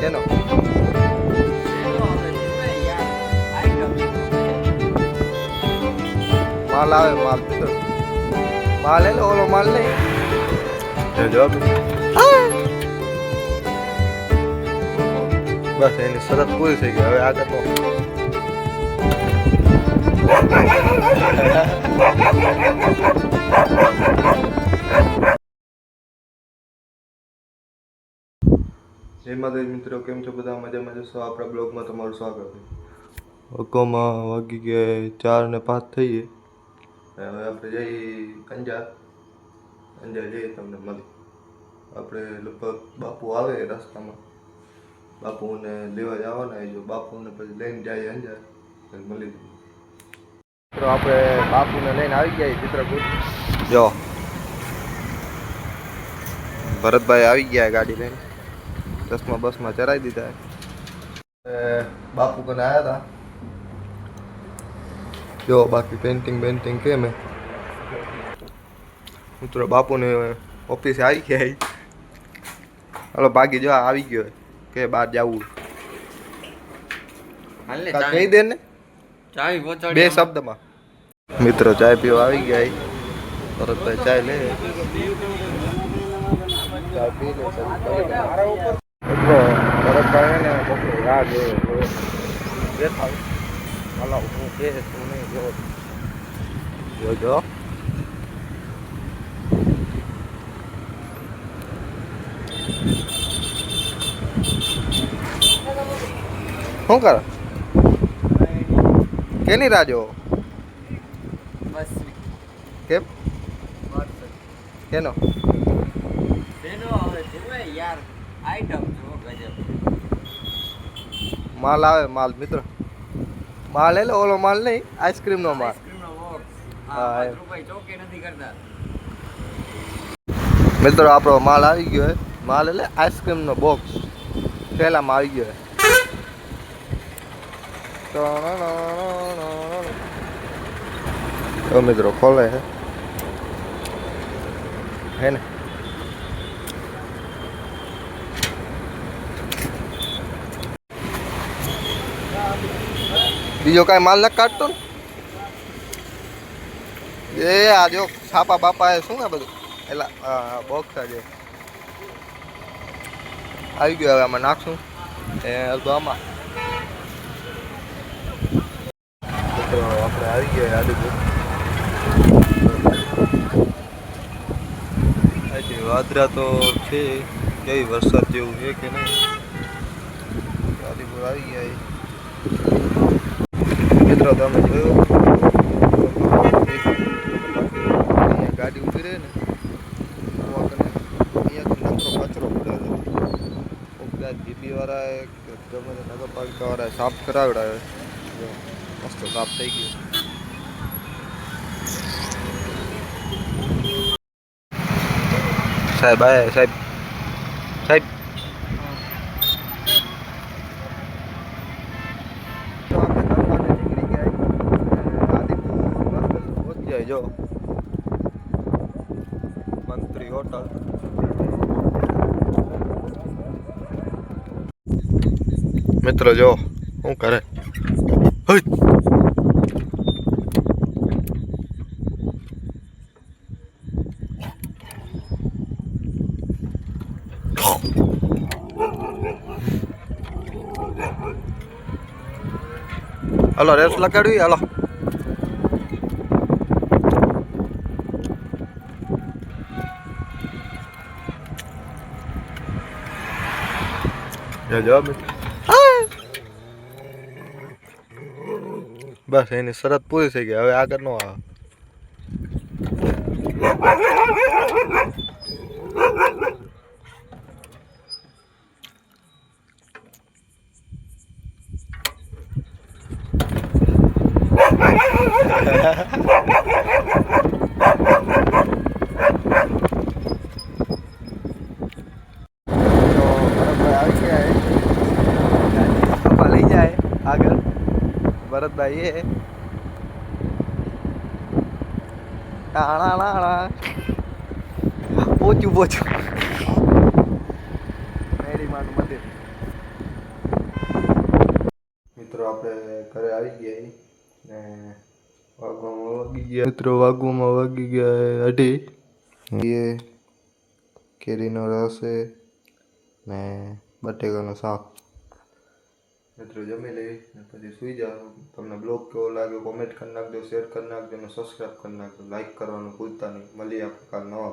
કેનો માલ આવે માલ મિત્રો માલ એટલે ઓલો માલ નહીં જવાબ બસ એની શરત પૂરી થઈ ગઈ હવે આગળ તો જય માતાજી મિત્રો, કેમ છો બધા? મજામાં જશો? આપણા બ્લોગમાં તમારું સ્વાગત છે. વકોમાં વાગી ગયા 4 ને 5 થઈએ. હવે આપણે જઈએ અંજાર જઈએ તમને મળી. આપણે લગભગ બાપુ આવે રસ્તામાં, બાપુને લેવા જવાના જો બાપુને પછી લઈને જઈએ અંજાર મળી. મિત્રો આપણે બાપુને લઈને આવી ગયા ચિત્રકૂટ. જો ભરતભાઈ આવી ગયા ગાડી લઈને, બસમાં ચરાવી દીધા. બાપુ કને આવ્યા હતા જો, બાકી પેન્ટિંગ કે મેં મિત્રો બાપુને ઓફિસે આવી ગયા. હાલો ભાગી જો આવી ગયો કે બહાર જવું કહી દે ને બે શબ્દમાં. મિત્રો ચાય પીવા આવી ગયા. ભરતભાઈ ચાય લે, ચાય પી લે. ભરતભાઈ ને બપોરે રાહ બેઠા હાલો હું કે તું નહીં જોજો. શું કર કેની રાહ જો? કેમ કેનો માલ આવે માલ મિત્રો માલ એટલે ઓલો માલ નહીં, આઈસ્ક્રીમ નો માલ. મિત્રો આપણો માલ આવી ગયો હે. માલ એટલે આઈસ્ક્રીમ નો બોક્સ થેલામાં આવી ગયો હે. મિત્રો ખોલે હે ને. બીજો કાંઈ માલ ન કાઢતો ને એ આ જો છાપા બાપા એ શું ને બધું એટલે બોક્સ આજે આવી ગયો. હવે આમાં નાખશું અડધો આમાં. આપણે આવી ગયા આદિપુર. વાદરા તો છે, કેવી વરસાદ જેવું છે કે નહીં. આદિપુર આવી ગયા મિત્રો. તમે જોયું ગાડી ઊભી રહે ને અહીંયા નકરો કચરો પડે. જીબી વાળા ગમે નગરપાલિકા વાળા સાફ કરાવડાવે. મસ્ત સાફ થઈ ગયું. સાહેબ આયા સાહેબ. જો મંત્રી હોટલ. મિત્રો જો શું કરે. હાલો રેસ લગાડવી. હાલો જવાબ બસ એની શરત પૂરી થઈ ગઈ. હવે આગળ નો આવે. લઈ જાય આગળ ભરતભાઈ એ પોચું મેરી માનું મંદિર મિત્રો આપણે ઘરે આવી ગયા ને વાગવામાં વાગી ગયા 2:30. એ કેરીનો રસ છે ને બટેકાનું શાક. મિત્રો જમી લઈ ને પછી સૂઈ જાઓ. તમને બ્લોગ કેવો લાગ્યો કોમેન્ટ કરી નાખજો, શેર કરી નાખજો અને સબસ્ક્રાઈબ કરી નાખજો. લાઈક કરવાનું ભૂલતા નહીં. મળીએ આપણે કાલ નવા